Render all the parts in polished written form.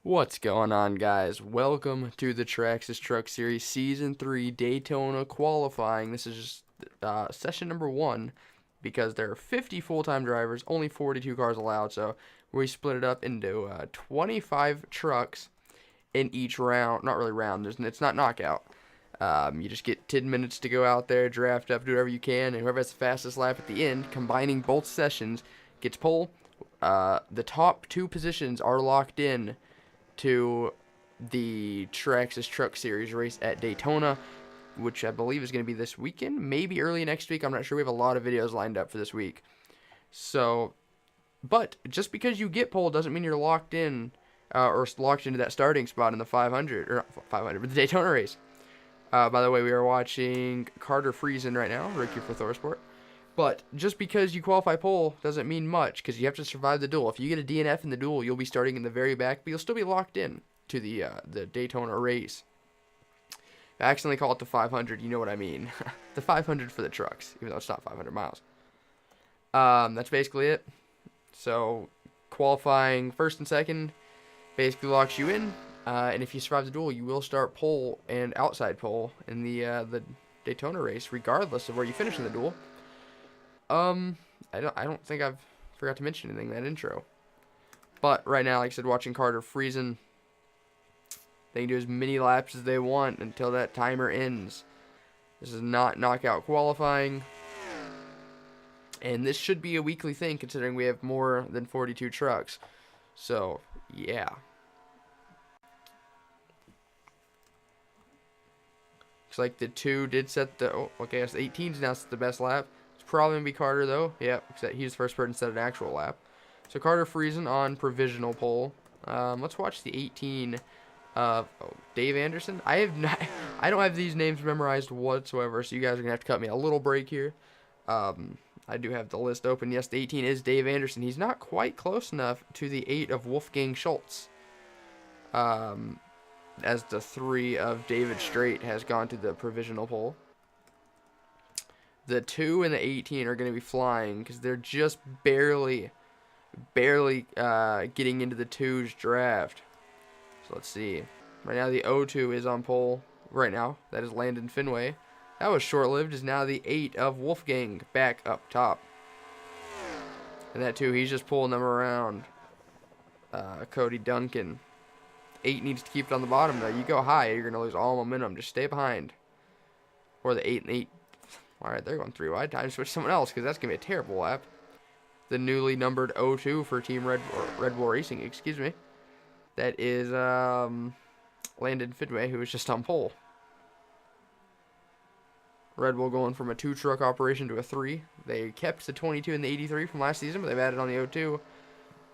What's going on, guys? Welcome to the Traxxas Truck Series Season 3 Daytona qualifying. This is just session number 1 because there are 50 full-time drivers, only 42 cars allowed, so we split it up into 25 trucks in each round. Not really round, it's not knockout. You just get 10 minutes to go out there, draft up, do whatever you can, and whoever has the fastest lap at the end, combining both sessions, gets pole. The top 2 positions are locked in to the Traxxas Truck Series race at Daytona, which I believe is going to be this weekend, maybe early next week. I'm not sure. We have a lot of videos lined up for this week. So, but just because you get pole doesn't mean you're locked in or locked into that starting spot in the 500 or 500, but the Daytona race. By the way, we are watching Carter Friesen right now, rookie for Thorsport. But just because you qualify pole doesn't mean much, because you have to survive the duel. If you get a DNF in the duel, you'll be starting in the very back, but you'll still be locked in to the Daytona race. If I accidentally call it the 500, you know what I mean. The 500 for the trucks, even though it's not 500 miles. That's basically it. So qualifying first and second basically locks you in, and if you survive the duel, you will start pole and outside pole in the Daytona race, regardless of where you finish in the duel. I don't think I've forgot to mention anything in that intro. But right now, like I said, watching Carter Friesen, they can do as many laps as they want until that timer ends. This is not knockout qualifying. And this should be a weekly thing, considering we have more than 42 trucks. So, yeah. Looks like the 2 did set the... Oh, okay, that's the 18's now set the best lap. Probably gonna be Carter though. Yep, except he's the first person to set an actual lap. So Carter Friesen on provisional pole. Let's watch the 18 of Dave Anderson. I don't have these names memorized whatsoever, so you guys are gonna have to cut me a little break here. I do have the list open. Yes, the 18 is Dave Anderson. He's not quite close enough to the 8 of Wolfgang Schultz. As the 3 of David Strait has gone to the provisional pole. The 2 and the 18 are going to be flying because they're just barely getting into the 2's draft. So let's see. Right now the 02 is on pole. Right now, that is Landon Finway. That was short-lived. Is now the 8 of Wolfgang back up top. And that 2, he's just pulling them around. Cody Duncan. 8 needs to keep it on the bottom though. You go high, you're going to lose all momentum. Just stay behind. Or the 8 and 8. Alright, they're going 3 wide. Time to switch someone else, because that's going to be a terrible lap. The newly numbered 02 for Team Red Bull Racing, excuse me. That is Landon Finway, who was just on pole. Red Bull going from a 2-truck operation to a 3. They kept the 22 and the 83 from last season, but they've added on the 02.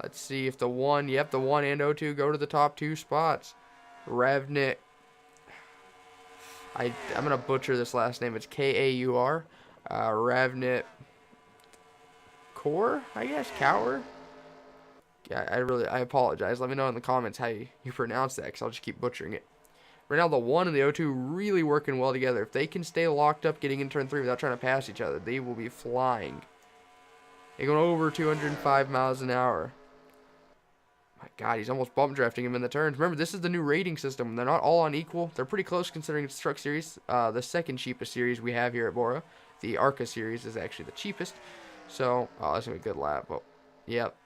Let's see if the 1, yep, the 1 and 02 go to the top 2 spots. Ravnik. I'm going to butcher this last name. It's K-A-U-R. Ravnit Kaur, I guess? Kaur? Yeah, I apologize. Let me know in the comments how you pronounce that, because I'll just keep butchering it. Right now, the 1 and the 02 really working well together. If they can stay locked up getting in turn 3 without trying to pass each other, they will be flying. They're going over 205 miles an hour. My God, he's almost bump drafting him in the turns. Remember, this is the new rating system. They're not all on equal. They're pretty close considering it's Truck Series. The second cheapest series we have here at Bora. The ARCA series is actually the cheapest. So, oh, that's going to be a good lap. But, yep.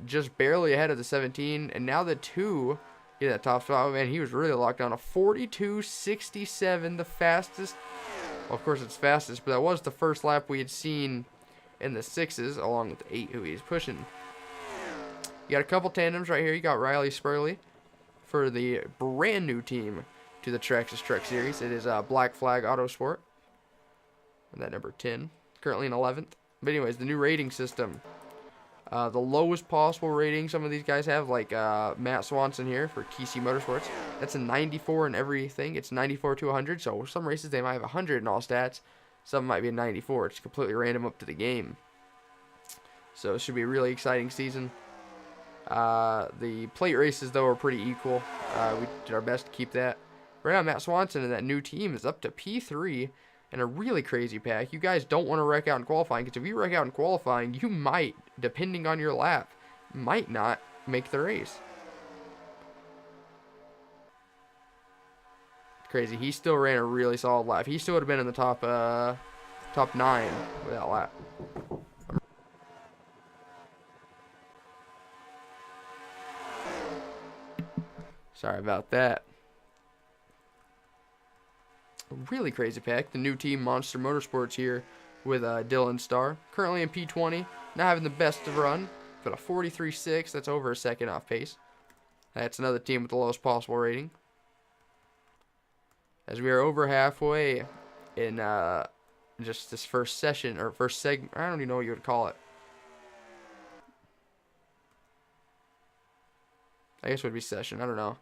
Just barely ahead of the 17. And now the 2 get that top spot. Oh, man, he was really locked down. A 42.67, the fastest. Well, of course, it's fastest. But that was the first lap we had seen in the 6s, along with the 8 who he's pushing. You got a couple tandems right here. You got Riley Spurley for the brand new team to the Traxxas Truck Series. It is Black Flag Autosport. And that number 10. Currently in 11th. But anyways, the new rating system. The lowest possible rating some of these guys have, like Matt Swanson here for TC Motorsports. That's a 94 in everything. It's 94 to 100. So some races they might have 100 in all stats. Some might be a 94. It's completely random up to the game. So it should be a really exciting season. The plate races, though, are pretty equal. We did our best to keep that. Right now, Matt Swanson and that new team is up to P3 and a really crazy pack. You guys don't want to wreck out in qualifying, because if you wreck out in qualifying, you might, depending on your lap, might not make the race. Crazy. He still ran a really solid lap. He still would have been in the top 9 with that lap. Sorry about that. Really crazy pack. The new team, Monster Motorsports, here with Dylan Starr. Currently in P20. Not having the best of run. But a 43.6. That's over a second off pace. That's another team with the lowest possible rating. As we are over halfway in just this first session, or first segment. I don't even know what you would call it. I guess it would be session. I don't know.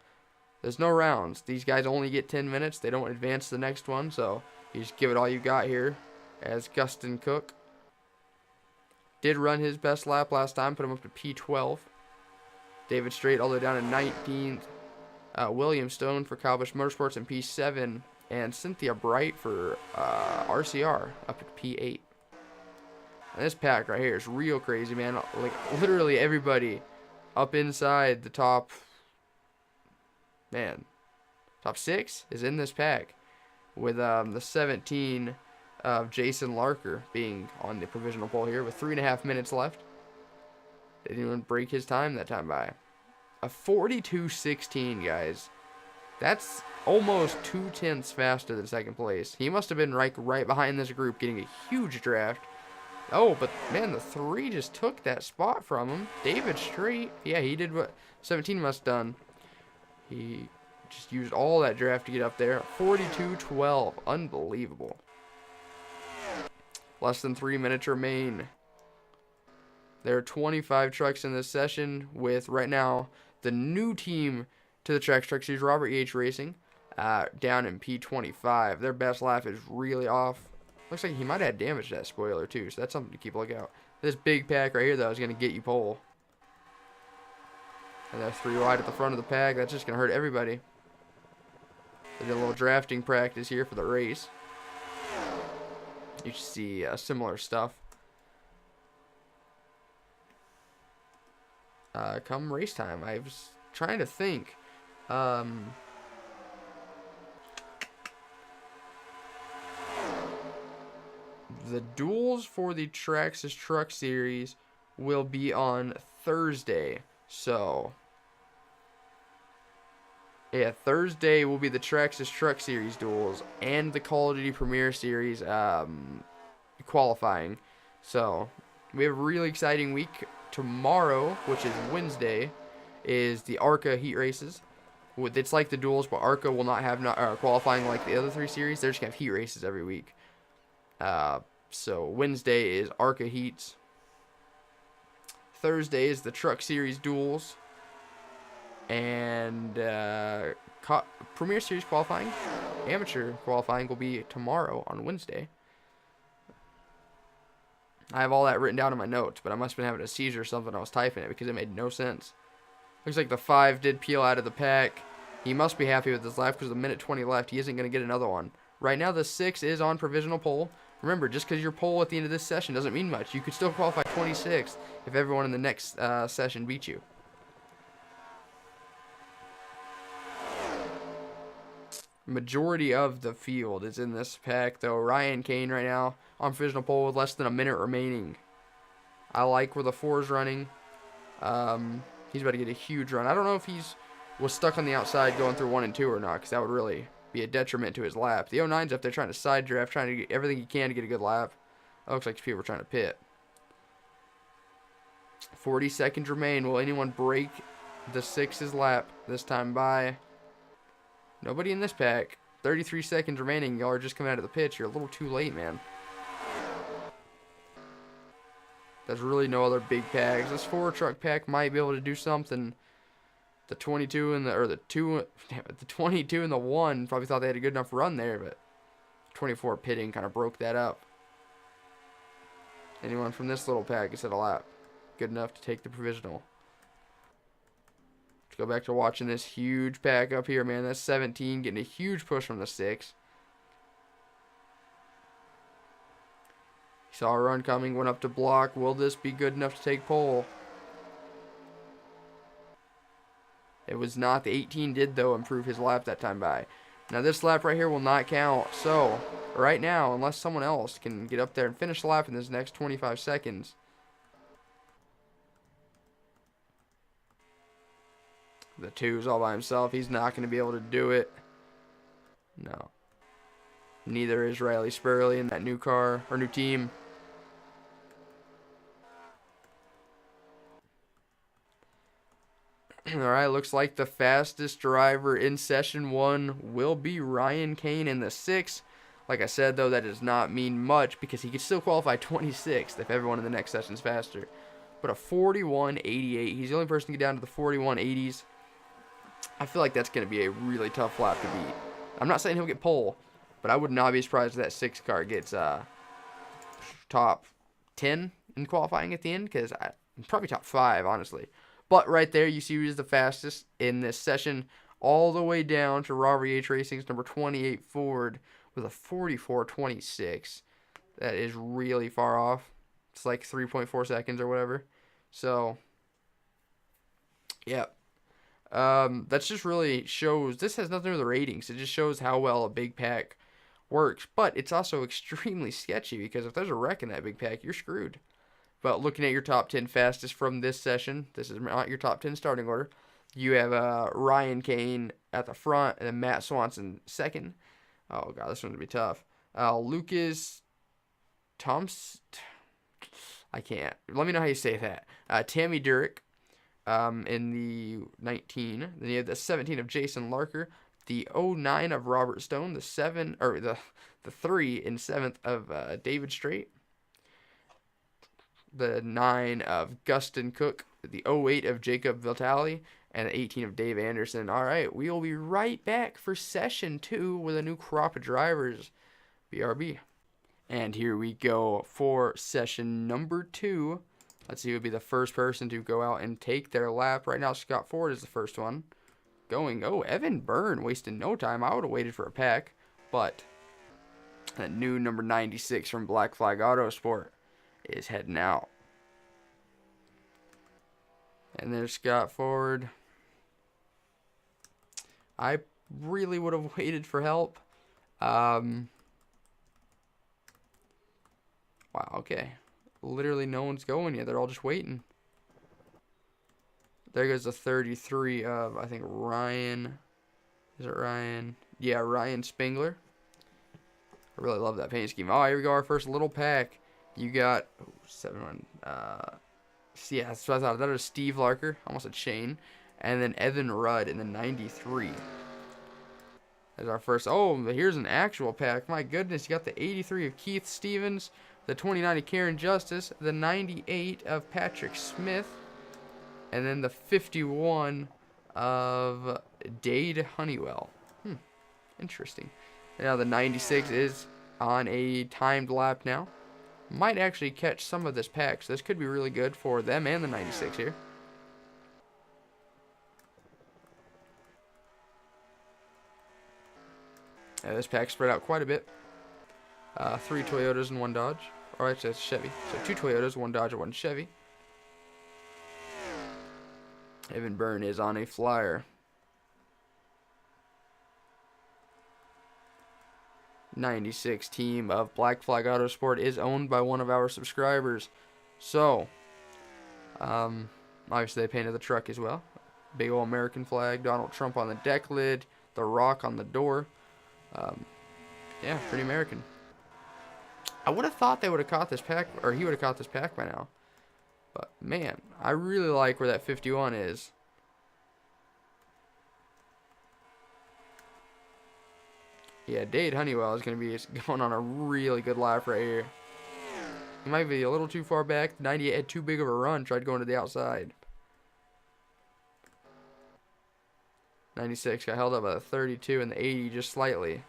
There's no rounds. These guys only get 10 minutes. They don't advance to the next one, so you just give it all you got here. As Gustin Cook did run his best lap last time, put him up to P12. David Strait all the way down to 19th. William Stone for Cowbush Motorsports in P7. And Cynthia Bright for RCR up to P8. And this pack right here is real crazy, man. Like, literally everybody up inside the top 6 is in this pack, with the 17 of Jason Larker being on the provisional pole here with 3.5 minutes left. They didn't even break his time that time by. A 42.16, guys. That's almost 2/10 faster than second place. He must have been right behind this group getting a huge draft. Oh, but man, the 3 just took that spot from him. David Strait. Yeah, he did what 17 must have done. He just used all that draft to get up there. 42.12. Unbelievable. Less than 3 minutes remain. There are 25 trucks in this session with, right now, the new team to the Traxxas Truck Series, Robert E.H. Racing, down in P25. Their best lap is really off. Looks like he might have had damage to that spoiler, too, so that's something to keep a look out. This big pack right here, though, is going to get you pole. And they're 3 wide at the front of the pack. That's just going to hurt everybody. They did a little drafting practice here for the race. You should see similar stuff come race time. I was trying to think. The duels for the Traxxas Truck Series will be on Thursday. So, yeah, Thursday will be the Traxxas Truck Series duels and the Call of Duty Premier Series qualifying. So, we have a really exciting week. Tomorrow, which is Wednesday, is the ARCA heat races. It's like the duels, but ARCA will not have qualifying like the other 3 series. They're just going to have heat races every week. So Wednesday is ARCA heats. Thursday is the Truck Series duels. And Premier Series qualifying, amateur qualifying will be tomorrow on Wednesday. I have all that written down in my notes, but I must have been having a seizure or something. I was typing it because it made no sense. Looks like the 5 did peel out of the pack. He must be happy with his lap because with a minute 20 left, he isn't going to get another one. Right now, the 6 is on provisional pole. Remember, just because you're pole at the end of this session doesn't mean much. You could still qualify 26th if everyone in the next session beats you. Majority of the field is in this pack, though. Ryan Kane right now on provisional pole with less than a minute remaining. I like where the 4 is running. He's about to get a huge run. I don't know if was stuck on the outside going through 1 and 2 or not, because that would really be a detriment to his lap. The 09's up there trying to side draft, trying to get everything he can to get a good lap. It looks like people are trying to pit. 40 seconds remain. Will anyone break the 6's lap this time by? Nobody in this pack. 33 seconds remaining. Y'all are just coming out of the pits. You're a little too late, man. There's really no other big packs. This 4 truck pack might be able to do something. The 22 and the 22 and the 1 probably thought they had a good enough run there, but 24 pitting kind of broke that up. Anyone from this little pack is at a lap. Good enough to take the provisional. Let's go back to watching this huge pack up here, man. That's 17 getting a huge push from the 6. He saw a run coming, went up to block. Will this be good enough to take pole? It was not. The 18 did, though, improve his lap that time by. Now, this lap right here will not count. So, right now, unless someone else can get up there and finish the lap in this next 25 seconds. The 2 is all by himself. He's not going to be able to do it. No. Neither is Riley Spurley in that new car, or new team. Alright, looks like the fastest driver in Session 1 will be Ryan Kane in the 6. Like I said, though, that does not mean much because he could still qualify 26th if everyone in the next session is faster. But a 41.88. He's the only person to get down to the 41.80s. I feel like that's going to be a really tough lap to beat. I'm not saying he'll get pole, but I would not be surprised if that 6 car gets top 10 in qualifying at the end, because probably top 5, honestly. But right there, you see who's the fastest in this session, all the way down to Robert Yates Racing's number 28 Ford with a 44.26. That is really far off. It's like 3.4 seconds or whatever. So, yeah. That just really shows, this has nothing to do with the ratings. It just shows how well a big pack works. But it's also extremely sketchy because if there's a wreck in that big pack, you're screwed. But looking at your top 10 fastest from this session, this is not your top 10 starting order. You have Ryan Kane at the front, and then Matt Swanson second. Oh, God, this one's going to be tough. Lucas Thompson. I can't. Let me know how you say that. Tammy Durek in the 19. Then you have the 17 of Jason Larker. The 09 of Robert Stone. The 7, or the 3 in 7th of David Strait. The 9 of Gustin Cook, the 08 of Jacob Vitale, and the 18 of Dave Anderson. All right, we will be right back for Session 2 with a new crop of drivers. BRB. And here we go for Session number 2. Let's see who would be the first person to go out and take their lap. Right now, Scott Ford is the first one. Going, oh, Evan Byrne, wasting no time. I would have waited for a pack, but that new number 96 from Black Flag Autosport is heading out. And there's Scott Ford. I really would have waited for help. Wow, okay. Literally no one's going yet. They're all just waiting. There goes the 33 of, I think, Ryan. Is it Ryan? Yeah, Ryan Spengler. I really love that paint scheme. Oh, here we go. Our first little pack. You got 7-1. Yeah, that's what I thought. That was Steve Larker, almost a chain, and then Evan Rudd in the 93. That's our first. Oh, here's an actual pack. My goodness, you got the 83 of Keith Stevens, the 29 of Karen Justice, the 98 of Patrick Smith, and then the 51 of Dade Honeywell. Interesting. Now the 96 is on a timed lap now. Might actually catch some of this pack, so this could be really good for them and the 96 here. Yeah, this pack spread out quite a bit. 3 Toyotas and 1 Dodge. Or actually, it's Chevy. So 2 Toyotas, 1 Dodge, and 1 Chevy. Evan Byrne is on a flyer. 96 team of Black Flag Autosport is owned by one of our subscribers. So, obviously they painted the truck as well. Big old American flag, Donald Trump on the deck lid, the Rock on the door. Yeah, pretty American. I would have thought they would have caught this pack, or he would have caught this pack by now. But, man, I really like where that 51 is. Yeah, Dade Honeywell is going to be going on a really good lap right here. He might be a little too far back. 98 had too big of a run, tried going to the outside. 96 got held up by the 32 and the 80 just slightly.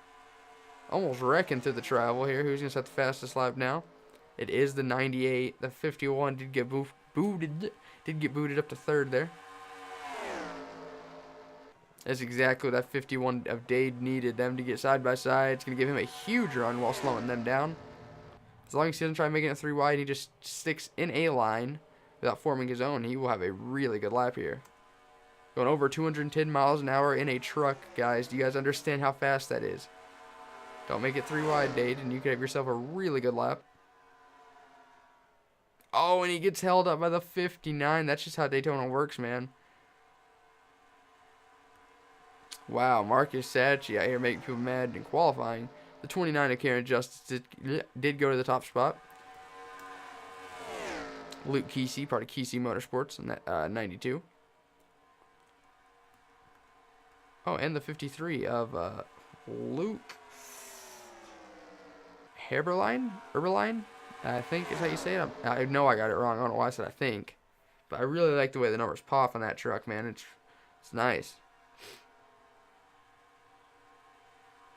Almost wrecking through the travel here. Who's going to set the fastest lap now? It is the 98. The 51 did get booted up to third there. That's exactly what that 51 of Dade needed them to get side by side. It's going to give him a huge run while slowing them down. As long as he doesn't try making it 3 wide, he just sticks in a line without forming his own. He will have a really good lap here. Going over 210 miles an hour in a truck, guys. Do you guys understand how fast that is? Don't make it 3 wide, Dade, and you could have yourself a really good lap. Oh, and he gets held up by the 59. That's just how Daytona works, man. Wow, Marcus Sacchi out here making people mad in qualifying. The 29 of Karen Justice did go to the top spot. Luke Kesey, part of Kesey Motorsports, in that 92. Oh, and the 53 of Luke Herberline, I think is how you say it. I know I got it wrong. I don't know why I said I think. But I really like the way the numbers pop on that truck, man. It's nice.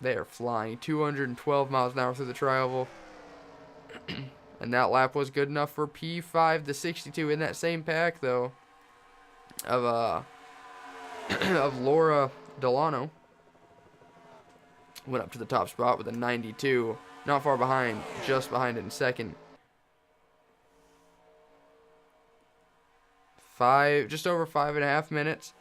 They are flying 212 miles an hour through the tri-oval. And that lap was good enough for P5 to 62 in that same pack, though, of Laura Delano. Went up to the top spot with a 92. Not far behind, just behind it in second. Just over 5.5 minutes.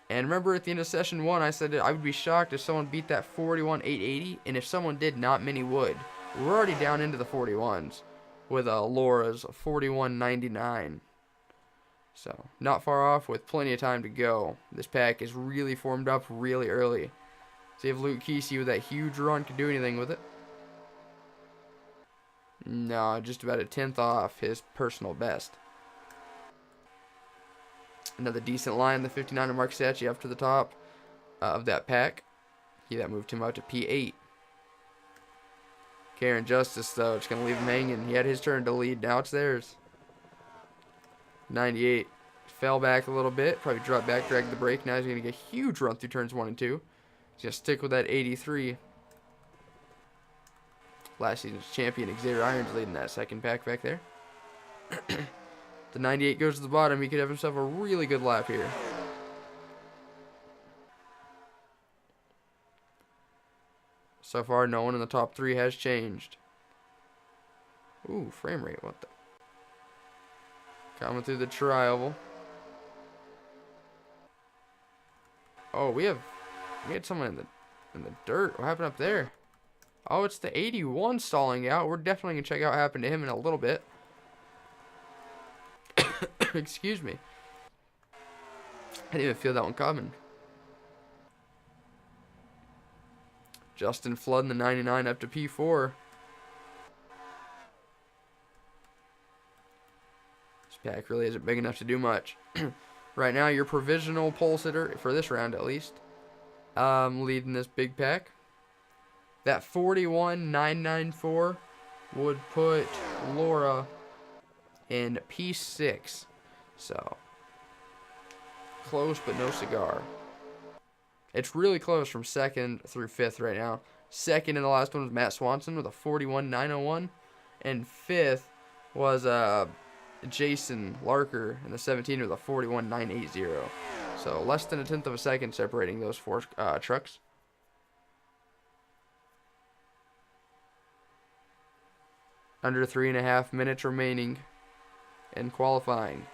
And remember at the end of session 1, I said that I would be shocked if someone beat that 41.880. And if someone did not, many would. We're already down into the 41s with Laura's 41.99. So, not far off with plenty of time to go. This pack is really formed up really early. See if Luke Kesey with that huge run could do anything with it. No, just about a 10th off his personal best. Another decent line, the 59 of Mark Sacchi up to the top of that pack. That moved him out to P8. Karen Justice, though, it's going to leave him hanging. He had his turn to lead. Now it's theirs. 98. Fell back a little bit. Probably dropped back, dragged the brake. Now he's going to get a huge run through turns 1 and 2. He's going to stick with that 83. Last season's champion, Xavier Irons, leading that second pack back there. The 98 goes to the bottom. He could have himself a really good lap here. So far, no one in the top 3 has changed. Ooh, frame rate. What the? Coming through the tri-oval. Oh, we had someone in the dirt. What happened up there? Oh, it's the 81 stalling out. We're definitely going to check out what happened to him in a little bit. Excuse me. I didn't even feel that one coming. Justin Flood in the 99 up to P4. This pack really isn't big enough to do much. Right now, your provisional pole sitter, for this round at least, leading this big pack. That 41.994 would put Laura in P6. So, close but no cigar. It's really close from 2nd through 5th right now. 2nd in the last one was Matt Swanson with a 41.901. And 5th was Jason Larker in the 17 with a 41.980. So, less than a 10th of a second separating those 4 trucks. Under 3.5 minutes remaining in qualifying.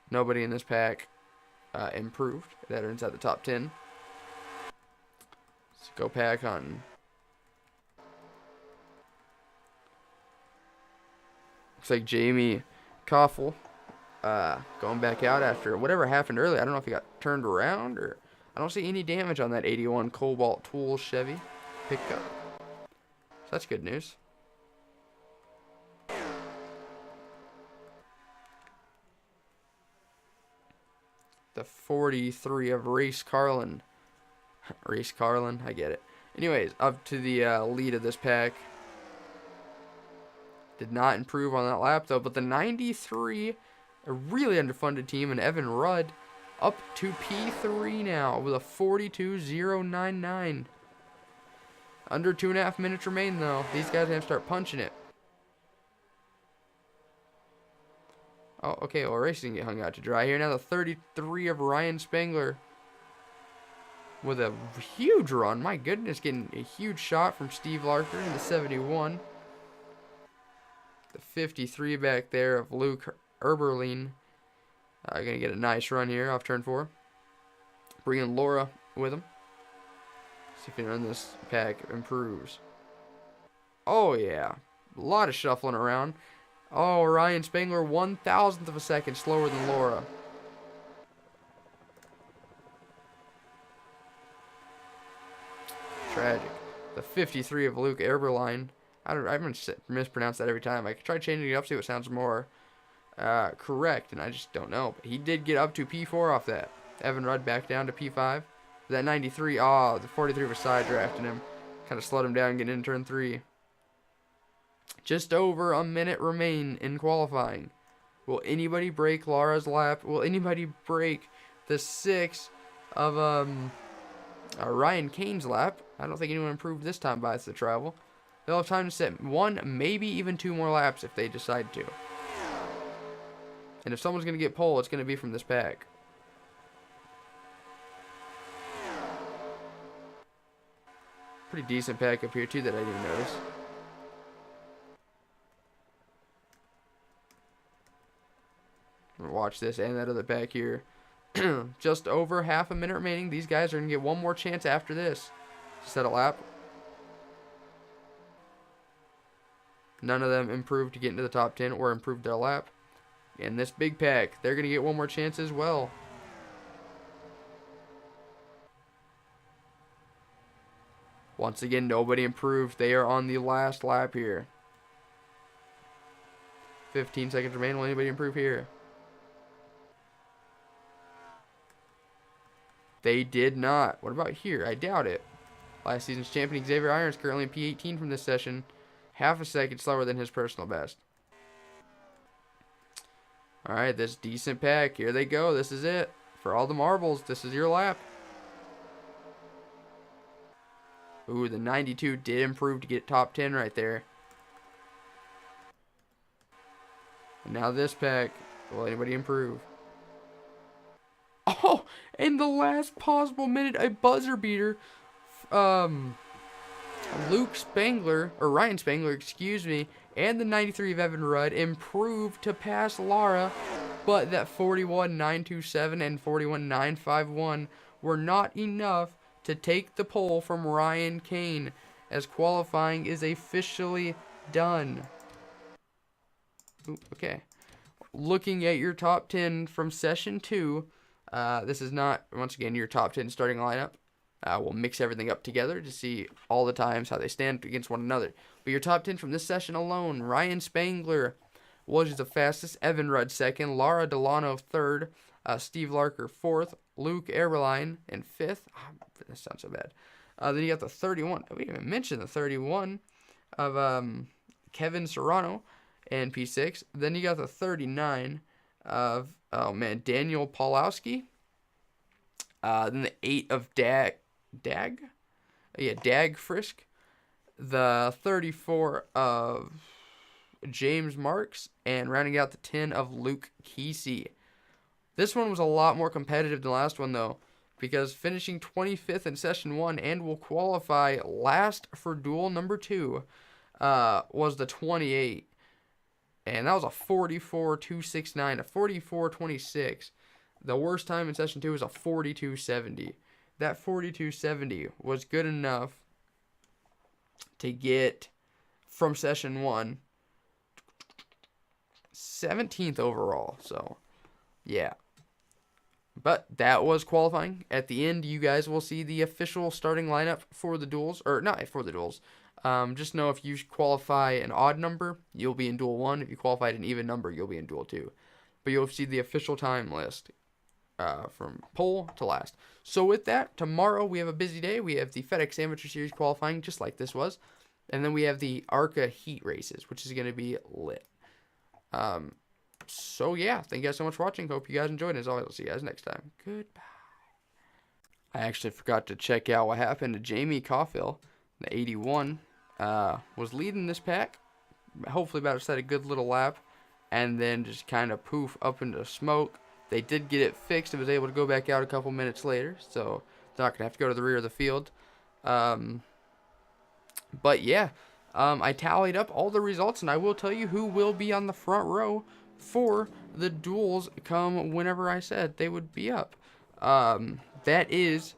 Nobody in this pack improved. That are inside the top 10. Let's go pack on. Looks like Jamie Koffel going back out after whatever happened earlier. I don't know if he got turned around or... I don't see any damage on that 81 Cobalt Tool Chevy pickup. So that's good news. The 43 of Race Carlin. Race Carlin, I get it. Anyways, up to the lead of this pack. Did not improve on that lap, though. But the 93, a really underfunded team, and Evan Rudd up to P3 now with a 42.099. Under 2.5 minutes remain, though. These guys have to start punching it. Oh, okay, well, racing get hung out to dry here. Now the 33 of Ryan Spangler with a huge run. My goodness, getting a huge shot from Steve Larker in the 71. The 53 back there of Luke Herberline Gonna get a nice run here off turn 4. Bring in Laura with him. See if anyone in this pack improves. Oh, yeah. A lot of shuffling around. Oh, Ryan Spangler, 1,000th of a second slower than Laura. Tragic. The 53 of Luke Eberlein. I'm going to mispronounce that every time. I could try changing it up, see what sounds more correct, and I just don't know. But he did get up to P4 off that. Evan Rudd back down to P5. That 93, the 43 was side drafting him. Kind of slowed him down getting in turn 3. Just over a minute remain in qualifying. Will anybody break Laura's lap? Will anybody break the 6 of Ryan Kane's lap? I don't think anyone improved this time by the travel. They'll have time to set 1, maybe even 2 more laps if they decide to. And if someone's going to get pole, it's going to be from this pack. Pretty decent pack up here, too, that I didn't notice. Watch this and that other pack here. Just over half a minute remaining. These guys are going to get one more chance after this to set a lap. None of them improved to get into the top 10 or improved their lap. And this big pack, they're going to get one more chance as well. Once again, nobody improved. They are on the last lap here. 15 seconds remain. Will anybody improve here? They did not. What about here? I doubt it. Last season's champion Xavier Irons currently in P18 from this session. Half a second slower than his personal best. Alright, this decent pack. Here they go. This is it. For all the marbles, this is your lap. Ooh, the 92 did improve to get top 10 right there. And now this pack. Will anybody improve? Oh, in the last possible minute, a buzzer beater. Luke Spangler, or Ryan Spangler, excuse me, and the 93 of Evan Rudd improved to pass Lara, but that 41.927 and 41.951 were not enough to take the pole from Ryan Kane, as qualifying is officially done. Ooh, okay. Looking at your top 10 from session 2, this is not, once again, your top 10 starting lineup. We'll mix everything up together to see all the times how they stand against one another. But your top 10 from this session alone: Ryan Spangler was the fastest, Evan Rudd second, Lara Delano third, Steve Larker fourth, Luke Eberlein in fifth. That sounds so bad. Then you got the 31. We didn't even mention the 31 of Kevin Serrano in P6. Then you got the 39 of, oh man, Daniel Pawlowski. Then the 8 of Dag Frisk. The 34 of James Marks. And rounding out the 10 of Luke Kesey. This one was a lot more competitive than the last one, though, because finishing 25th in session 1 and will qualify last for duel number 2 was the 28. And that was a 44.269, a 44.26. The worst time in session 2 was a 42.70. That 42.70 was good enough to get from session 1 17th overall. So, yeah. But that was qualifying. At the end, you guys will see the official starting lineup for the duels. Or, not for the duels. Just know if you qualify an odd number, you'll be in duel 1. If you qualified an even number, you'll be in duel 2. But you'll see the official time list from pole to last. So with that, tomorrow we have a busy day. We have the FedEx Amateur Series qualifying, just like this was. And then we have the ARCA Heat races, which is going to be lit. So yeah, thank you guys so much for watching. Hope you guys enjoyed. As always, I'll see you guys next time. Goodbye. I actually forgot to check out what happened to Jamie Caulfield. The 81 was leading this pack. Hopefully about to set a good little lap. And then just kind of poof up into smoke. They did get it fixed. It was able to go back out a couple minutes later. So they're not going to have to go to the rear of the field. But yeah, I tallied up all the results. And I will tell you who will be on the front row for the duels come whenever I said they would be up. That is,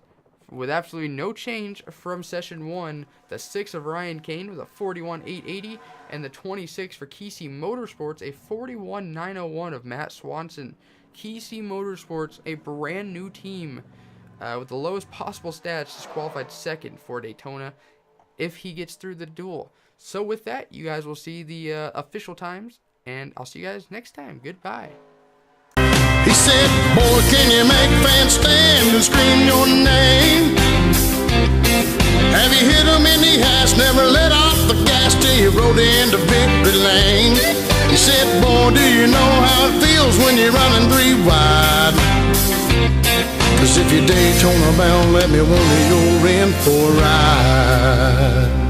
with absolutely no change from Session 1, the 6 of Ryan Kane with a 41.880, and the 26 for Kesey Motorsports, a 41.901 of Matt Swanson. Kesey Motorsports, a brand new team with the lowest possible stats, is qualified second for Daytona if he gets through the duel. So with that, you guys will see the official times, and I'll see you guys next time. Goodbye. He said, boy, can you make fans stand and scream your name? Have you hit him in the ass, never let off the gas till you rode into victory lane? He said, boy, do you know how it feels when you're running 3 wide? 'Cause if you're Daytona bound, let me wonder you're in for a ride.